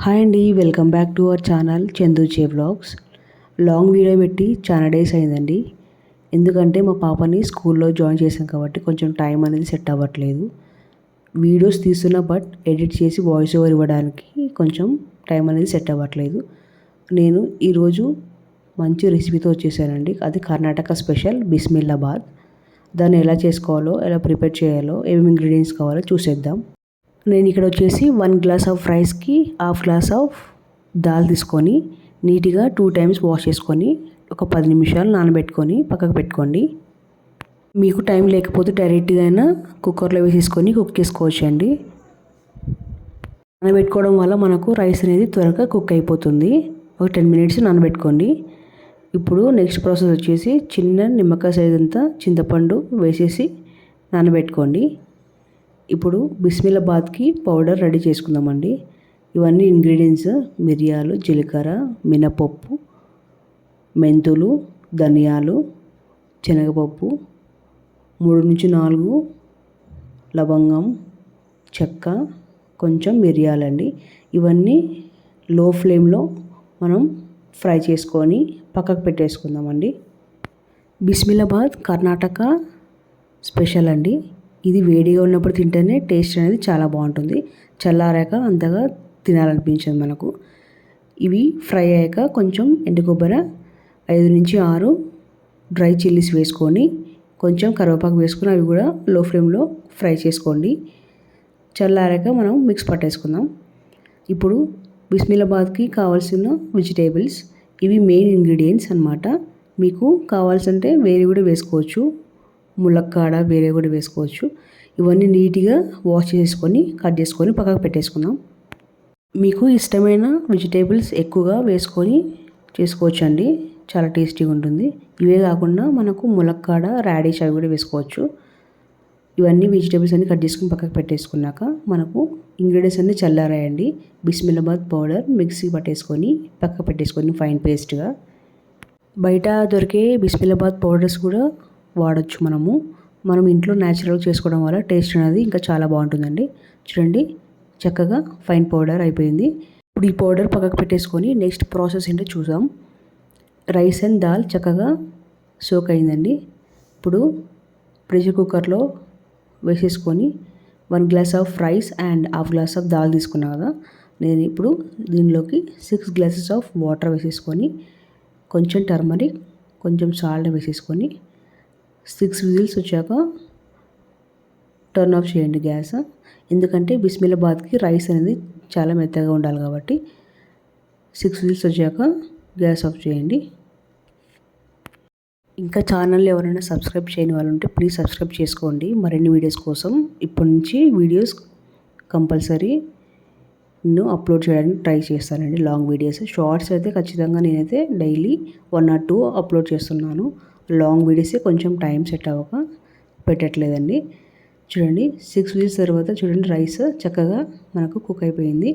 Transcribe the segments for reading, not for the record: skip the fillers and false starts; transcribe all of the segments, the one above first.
Hi అండి, welcome back to our channel Chandu J vlogs. Long video పెట్టి చాలా days అయిందండి. ఎందుకంటే మా పాపని స్కూల్లో జాయిన్ చేశాం కాబట్టి కొంచెం టైం అనేది సెట్ అవ్వట్లేదు. వీడియోస్ తీస్తున్నా బట్ ఎడిట్ చేసి వాయిస్ ఓవర్ ఇవ్వడానికి కొంచెం టైం అనేది సెట్ అవ్వట్లేదు. నేను ఈరోజు మంచి రెసిపీతో వచ్చేసానండి. అది కర్ణాటక స్పెషల్ బిస్మిల్లాబాద్. దాన్ని ఎలా చేసుకోవాలో, ఎలా ప్రిపేర్ చేయాలో, ఏమేమి ఇంగ్రీడియంట్స్ కావాలో చూసేద్దాం. నేను ఇక్కడ వచ్చేసి 1 గ్లాస్ ఆఫ్ రైస్కి హాఫ్ గ్లాస్ ఆఫ్ దాల్ తీసుకొని నీట్గా 2 టైమ్స్ వాష్ చేసుకొని ఒక 10 నిమిషాలు నానబెట్టుకొని పక్కకు పెట్టుకోండి. మీకు టైం లేకపోతే డైరెక్ట్గా అయినా కుక్కర్లో వేసేసుకొని కుక్ చేసుకోవచ్చు అండి. నానబెట్టుకోవడం వల్ల మనకు రైస్ అనేది త్వరగా కుక్ అయిపోతుంది. ఒక 10 మినిట్స్ నానబెట్టుకోండి. ఇప్పుడు నెక్స్ట్ ప్రాసెస్ వచ్చేసి చిన్న నిమ్మకాయ సైజ్ అంతా చింతపండు వేసేసి నానబెట్టుకోండి. ఇప్పుడు బిస్మిల్లాబాద్కి పౌడర్ రెడీ చేసుకుందామండి. ఇవన్నీ ఇంగ్రీడియంట్స్: మిరియాలు, జీలకర్ర, మినపప్పు, మెంతులు, ధనియాలు, శనగపప్పు, 3 నుంచి 4 లవంగం, చెక్క, కొంచెం మిరియాలండి. ఇవన్నీ లో ఫ్లేమ్లో మనం ఫ్రై చేసుకొని పక్కకు పెట్టేసుకుందామండి. బిస్మిల్లాబాద్ కర్ణాటక స్పెషల్ అండి. ఇది వేడిగా ఉన్నప్పుడు తింటేనే టేస్ట్ అనేది చాలా బాగుంటుంది. చల్లారాక అంతగా తినాలనిపించదు మనకు. ఇవి ఫ్రై అయ్యాక కొంచెం ఎండు కొబ్బరి 5 నుంచి 6 డ్రై చిల్లీస్ వేసుకొని కొంచెం కరివేపాకు వేసుకొని అవి కూడా లో ఫ్లేమ్లో ఫ్రై చేసుకోండి. చల్లారాక మనం మిక్స్ పట్టేసుకుందాం. ఇప్పుడు బిస్మిల్లాబాద్కి కావాల్సిన వెజిటేబుల్స్ ఇవి మెయిన్ ఇంగ్రీడియంట్స్ అన్నమాట. మీకు కావాల్సింటే వేరే కూడా వేసుకోవచ్చు, ములక్కాడ వేరే కూడా వేసుకోవచ్చు. ఇవన్నీ నీట్గా వాష్ చేసుకొని కట్ చేసుకొని పక్కకు పెట్టేసుకుందాం. మీకు ఇష్టమైన వెజిటేబుల్స్ ఎక్కువగా వేసుకొని చేసుకోవచ్చు అండి, చాలా టేస్టీగా ఉంటుంది. ఇవే కాకుండా మనకు ములక్కాడ, రాడిష్ అవి కూడా వేసుకోవచ్చు. ఇవన్నీ వెజిటేబుల్స్ అన్ని కట్ చేసుకుని పక్కకు పెట్టేసుకున్నాక మనకు ఇంగ్రీడియంట్స్ అన్నీ చల్లారాయండి. బిస్మిల్లాబాద్ పౌడర్ మిక్సీ పట్టేసుకొని పక్కకు పెట్టేసుకొని ఫైన్ పేస్ట్గా. బయట దొరికే బిస్మిల్లాబాద్ పౌడర్స్ కూడా వాడచ్చు. మనం ఇంట్లో న్యాచురల్గా చేసుకోవడం వల్ల టేస్ట్ అనేది ఇంకా చాలా బాగుంటుందండి. చూడండి, చక్కగా ఫైన్ పౌడర్ అయిపోయింది. ఇప్పుడు ఈ పౌడర్ పక్కకు పెట్టేసుకొని నెక్స్ట్ ప్రాసెస్ ఏంటో చూద్దాం. రైస్ అండ్ దాల్ చక్కగా సోక్ అయిందండి. ఇప్పుడు ప్రెషర్ కుక్కర్లో వేసేసుకొని 1 glass of rice and half glass of dal తీసుకున్నా కదా, నేను ఇప్పుడు దీనిలోకి 6 గ్లాసెస్ ఆఫ్ వాటర్ వేసేసుకొని కొంచెం టర్మరిక్, కొంచెం సాల్ట్ వేసేసుకొని 6 విజిల్స్ వచ్చాక టర్న్ ఆఫ్ చేయండి గ్యాస్. ఎందుకంటే బిస్మిల్లాబాద్కి రైస్ అనేది చాలా మెత్తగా ఉండాలి కాబట్టి 6 విజిల్స్ వచ్చాక గ్యాస్ ఆఫ్ చేయండి. ఇంకా ఛానల్ ఎవరైనా సబ్స్క్రైబ్ చేయని వాళ్ళు ఉంటే ప్లీజ్ సబ్స్క్రైబ్ చేసుకోండి మరిన్ని వీడియోస్ కోసం. ఇప్పటి నుంచి వీడియోస్ కంపల్సరీ నేను అప్లోడ్ చేయడానికి ట్రై చేస్తానండి. లాంగ్ వీడియోస్, షార్ట్స్ అయితే ఖచ్చితంగా నేనైతే డైలీ 1 or 2 అప్లోడ్ చేస్తున్నాను. లాంగ్ వీడియోసే కొంచెం టైం సెట్ అవ్వక పెట్టట్లేదండి. చూడండి, 6 విజిల్స్ తర్వాత చూడండి రైస్ చక్కగా మనకు కుక్ అయిపోయింది.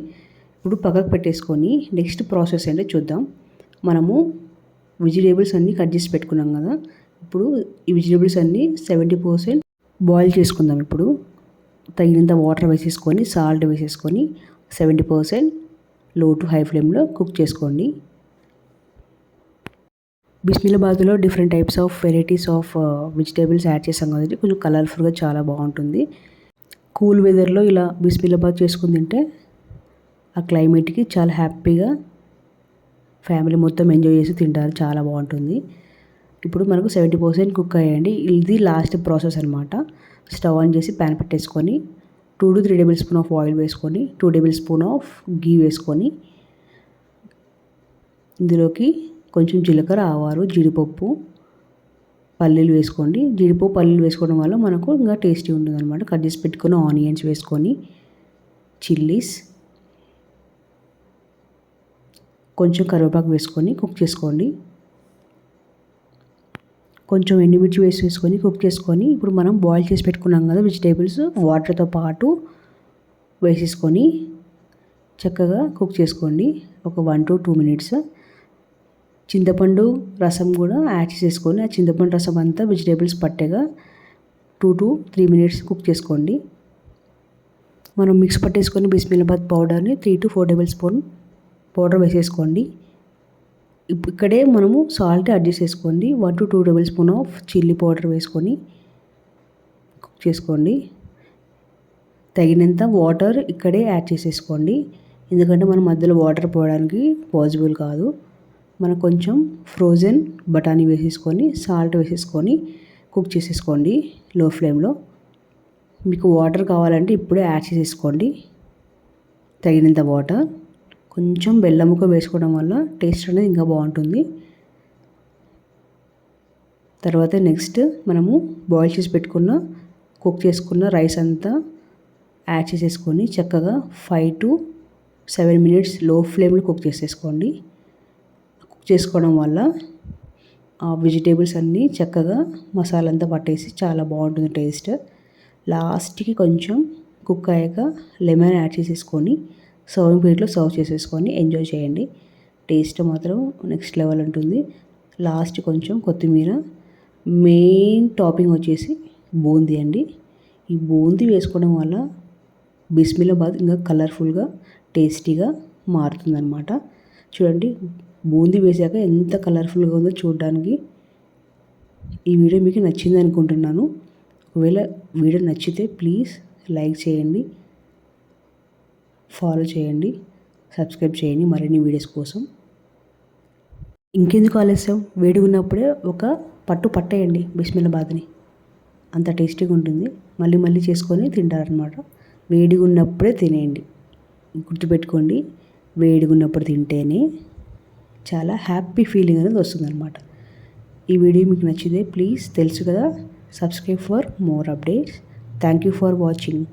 ఇప్పుడు పక్కకు పెట్టేసుకొని నెక్స్ట్ ప్రాసెస్ ఏంటో చూద్దాం. మనము వెజిటేబుల్స్ అన్నీ కట్ చేసి పెట్టుకున్నాం కదా, ఇప్పుడు ఈ వెజిటేబుల్స్ అన్నీ 70% బాయిల్ చేసుకుందాం. ఇప్పుడు తగినంత వాటర్ వేసేసుకొని సాల్ట్ వేసేసుకొని 70% లో టు హై ఫ్లేమ్లో కుక్ చేసుకోండి. బిస్మిల్లాబాద్లో different types of varieties of vegetables add చేసాం కాబట్టి కొంచెం కలర్ఫుల్గా చాలా బాగుంటుంది. కూల్ వెదర్లో ఇలా బిస్మిల్లాబాద్ చేసుకుని తింటే ఆ క్లైమేట్కి చాలా హ్యాపీగా ఫ్యామిలీ మొత్తం ఎంజాయ్ చేసి తింటారు, చాలా బాగుంటుంది. ఇప్పుడు మనకు 70% కుక్ అయ్యండి. ఇది లాస్ట్ ప్రాసెస్ అనమాట. స్టవ్ ఆన్ చేసి ప్యాన్ పెట్టేసుకొని 2 to 3 table spoon of oil వేసుకొని 2 టేబుల్ స్పూన్ ఆఫ్ గీ వేసుకొని ఇందులోకి కొంచెం జీలకర్ర, ఆవాలు, జీడిపప్పు, పల్లీలు వేసుకోండి. జీడిపప్పు, పల్లీలు వేసుకోవడం వల్ల మనకు ఇంకా టేస్టీ ఉంటుంది అనమాట. కట్ చేసి పెట్టుకుని ఆనియన్స్ వేసుకొని, చిల్లీస్, కొంచెం కరివేపాకు వేసుకొని కుక్ చేసుకోండి. కొంచెం ఎండుమిర్చి వేసుకొని కుక్ చేసుకొని ఇప్పుడు మనం బాయిల్ చేసి పెట్టుకున్నాం కదా వెజిటేబుల్స్, వాటర్తో పాటు వేసేసుకొని చక్కగా కుక్ చేసుకోండి ఒక 1 to 2 minutes. చింతపండు రసం కూడా యాడ్ చేసుకొని ఆ చింతపండు రసం అంతా వెజిటేబుల్స్ పట్టేగా 2 to 3 minutes కుక్ చేసుకోండి. మనం మిక్స్ పట్టేసుకొని బిస్మిల్లాబాద్ పౌడర్ని 3 to 4 టేబుల్ స్పూన్ పౌడర్ వేసేసుకోండి. ఇక్కడే మనము సాల్ట్ అడ్జస్ట్ చేసుకోండి. 1 to 2 table spoon of chilli powder వేసుకొని కుక్ చేసుకోండి. తగినంత వాటర్ ఇక్కడే యాడ్ చేసేసుకోండి. ఎందుకంటే మనం మధ్యలో వాటర్ పోయడానికి పాసిబుల్ కాదు. మనం కొంచెం ఫ్రోజన్ బఠానీ వేసేసుకొని సాల్ట్ వేసేసుకొని కుక్ చేసేసుకోండి లో ఫ్లేమ్లో. మీకు వాటర్ కావాలంటే ఇప్పుడే యాడ్ చేసేసుకోండి తగినంత వాటర్. కొంచెం బెల్లం ముక్క వేసుకోవడం వల్ల టేస్ట్ అనేది ఇంకా బాగుంటుంది. తర్వాత నెక్స్ట్ మనము బాయిల్ చేసి పెట్టుకున్న కుక్ చేసుకున్న రైస్ అంతా యాడ్ చేసేసుకొని చక్కగా 5 to 7 minutes లో ఫ్లేమ్లో కుక్ చేసేసుకోండి. కుక్ చేసుకోవడం వల్ల ఆ వెజిటేబుల్స్ అన్నీ చక్కగా మసాలా అంతా పట్టేసి చాలా బాగుంటుంది టేస్ట్. లాస్ట్కి కొంచెం కుక్ అయ్యాక లెమన్ యాడ్ చేసేసుకొని సర్వింగ్ ప్లేట్లో సర్వ్ చేసేసుకొని ఎంజాయ్ చేయండి. టేస్ట్ మాత్రం నెక్స్ట్ లెవెల్ ఉంటుంది. లాస్ట్ కొంచెం కొత్తిమీర. మెయిన్ టాపింగ్ వచ్చేసి బూందీ అండి. ఈ బూందీ వేసుకోవడం వల్ల బిస్మిల్లాబాద్ ఇంకా కలర్ఫుల్గా టేస్టీగా మారుతుందన్నమాట. చూడండి బూందీ వేసాక ఎంత కలర్ఫుల్గా ఉందో చూడడానికి. ఈ వీడియో మీకు నచ్చింది అనుకుంటున్నాను. ఒకవేళ వీడియో నచ్చితే ప్లీజ్ లైక్ చేయండి, ఫాలో చేయండి, సబ్స్క్రైబ్ చేయండి మరిన్ని వీడియోస్ కోసం. ఇంకెందుకు ఆలస్యం, వేడిగా ఉన్నప్పుడే ఒక పట్టేయండి బిస్మిల్లాబాద్ని. అంత టేస్టీగా ఉంటుంది. మళ్ళీ మళ్ళీ చేసుకొని తింటారనమాట. వేడిగా ఉన్నప్పుడే తినేయండి. గుర్తుపెట్టుకోండి, వేడిగా ఉన్నప్పుడు తింటేనే చాలా హ్యాపీ ఫీలింగ్ అనేది వస్తుందన్నమాట. ఈ వీడియో మీకు నచ్చితే ప్లీజ్ తెలుసు కదా, subscribe for more updates. Thank you for watching.